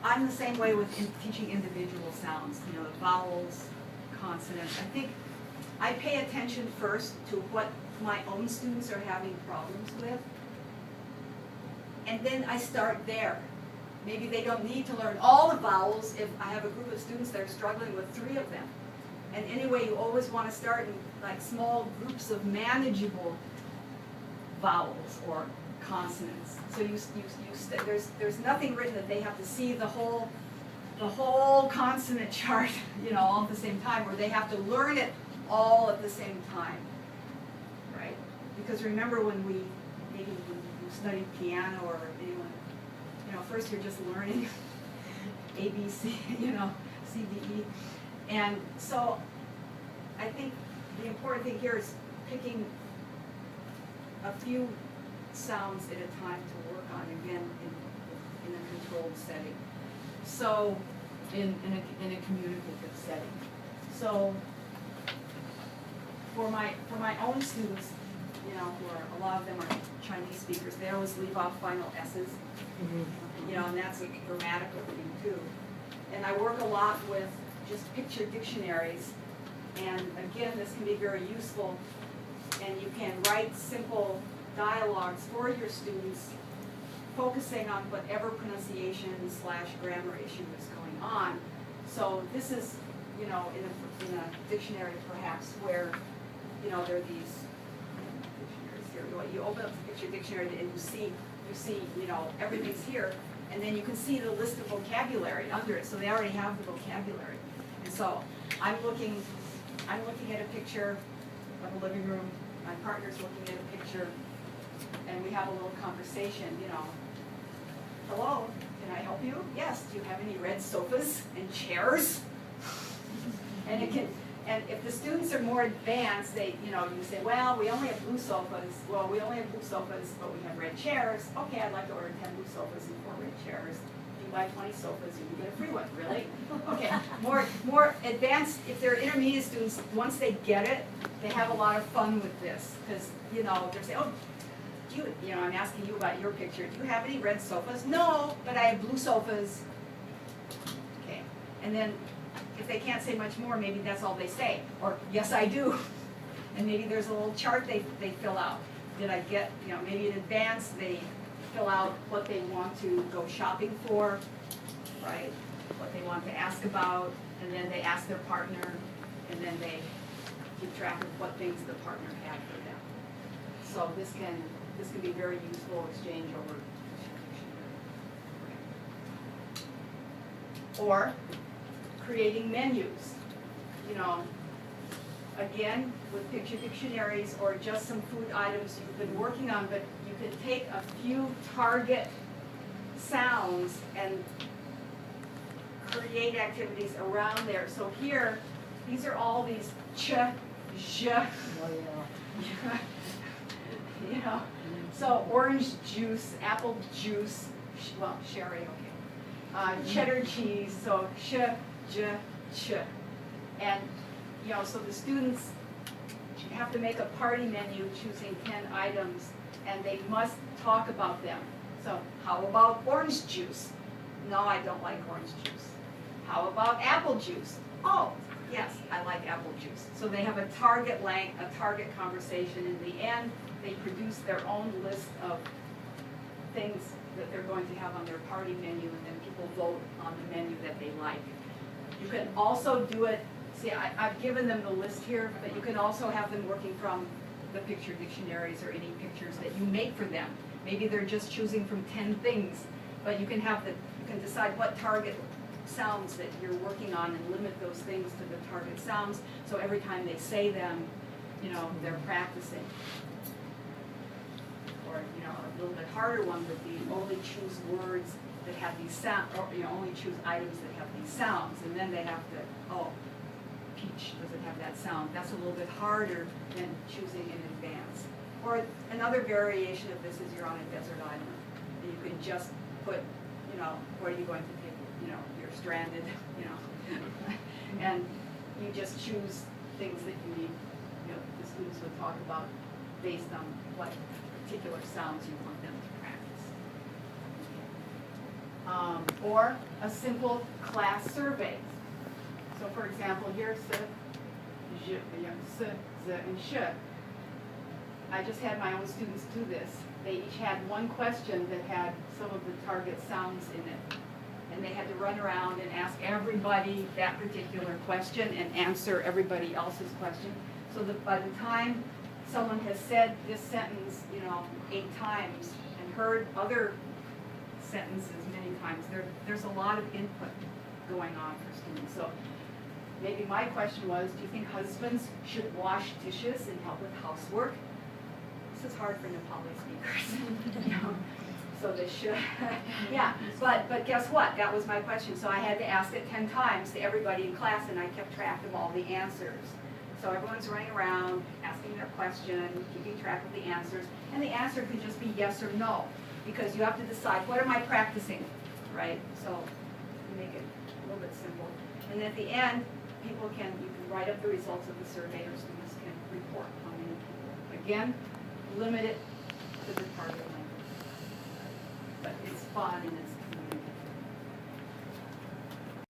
I'm the same way with teaching individual sounds, you know, the vowels, consonants. I think I pay attention first to what my own students are having problems with, and then I start there. Maybe they don't need to learn all the vowels if I have a group of students that are struggling with 3 of them. And anyway, you always want to start in like small groups of manageable vowels or consonants. So there's nothing written that they have to see the whole consonant chart, you know, all at the same time, or they have to learn it all at the same time, right? Because remember when you studied piano or anyone, you know, first you're just learning A, B, C, you know, C, D, E. And so I think the important thing here is picking a few sounds at a time to work on, again, in a controlled setting. So, in a communicative setting. So, for my own students, you know, a lot of them are Chinese speakers, they always leave off final S's, you know, and that's a grammatical thing too. And I work a lot with just picture dictionaries, and again, this can be very useful, and you can write simple dialogues for your students, focusing on whatever pronunciation / grammar issue is going on. So this is, you know, in a dictionary perhaps where, you know, there are these dictionaries here. You open up the picture dictionary and you see, you know, everything's here, and then you can see the list of vocabulary under it. So they already have the vocabulary. And so I'm looking at a picture of a living room. My partner's looking at a picture, and we have a little conversation, you know. Hello, can I help you? Yes, do you have any red sofas and chairs? And if the students are more advanced, you say, well, we only have blue sofas. Well, we only have blue sofas, but we have red chairs. Okay, I'd like to order 10 blue sofas and 4 red chairs. If you buy 20 sofas, you can get a free one. Really? Okay, more advanced, if they're intermediate students, once they get it, they have a lot of fun with this. Because, you know, they're saying, oh, you know, I'm asking you about your picture. Do you have any red sofas? No, but I have blue sofas. Okay, and then if they can't say much more, maybe that's all they say. Or, yes, I do. And maybe there's a little chart they fill out. Did I get, you know, maybe in advance they fill out what they want to go shopping for, right? What they want to ask about, and then they ask their partner, and then they keep track of what things the partner had for them. So this can be very useful exchange over. Or creating menus. You know, again, with picture dictionaries or just some food items you've been working on, but you can take a few target sounds and create activities around there. So here, these are all these ch, zh, you know. So orange juice, apple juice, well, sherry, okay. Cheddar cheese, so ch, j, ch. And, you know, so the students have to make a party menu choosing 10 items, and they must talk about them. So how about orange juice? No, I don't like orange juice. How about apple juice? Oh, yes, I like apple juice. So they have a target conversation. In the end, they produce their own list of things that they're going to have on their party menu, and then people vote on the menu that they like. You can also do it, see, I've given them the list here, but you can also have them working from the picture dictionaries or any pictures that you make for them. Maybe they're just choosing from 10 things, but you can decide what target sounds that you're working on and limit those things to the target sounds, so every time they say them, you know, they're practicing. Or, you know, a little bit harder one would be only choose words that have these sounds, or, you know, only choose items that have these sounds, and then they have to, oh, peach doesn't have that sound. That's a little bit harder than choosing in advance. Or another variation of this is you're on a desert island, and you can just put, you know, what are you going to take? You know, you're stranded, you know, and you just choose things that you need, you know, the students would talk about based on what particular sounds you want them to practice. or a simple class survey. So for example, here's the je, s, z, and sh. I just had my own students do this. They each had one question that had some of the target sounds in it. And they had to run around and ask everybody that particular question and answer everybody else's question. So that by the time someone has said this sentence, 8 times and heard other sentences many times, there's a lot of input going on for students. So maybe my question was, do you think husbands should wash dishes and help with housework? This is hard for Nepali speakers. So they should. Yeah, but guess what? That was my question. So I had to ask it 10 times to everybody in class, and I kept track of all the answers. So everyone's running around, asking their question, keeping track of the answers. And the answer could just be yes or no, because you have to decide, what am I practicing, right? So make it a little bit simple. And at the end, you can write up the results of the survey, or students can report how many people. Again, limit it to the target language. But it's fun and it's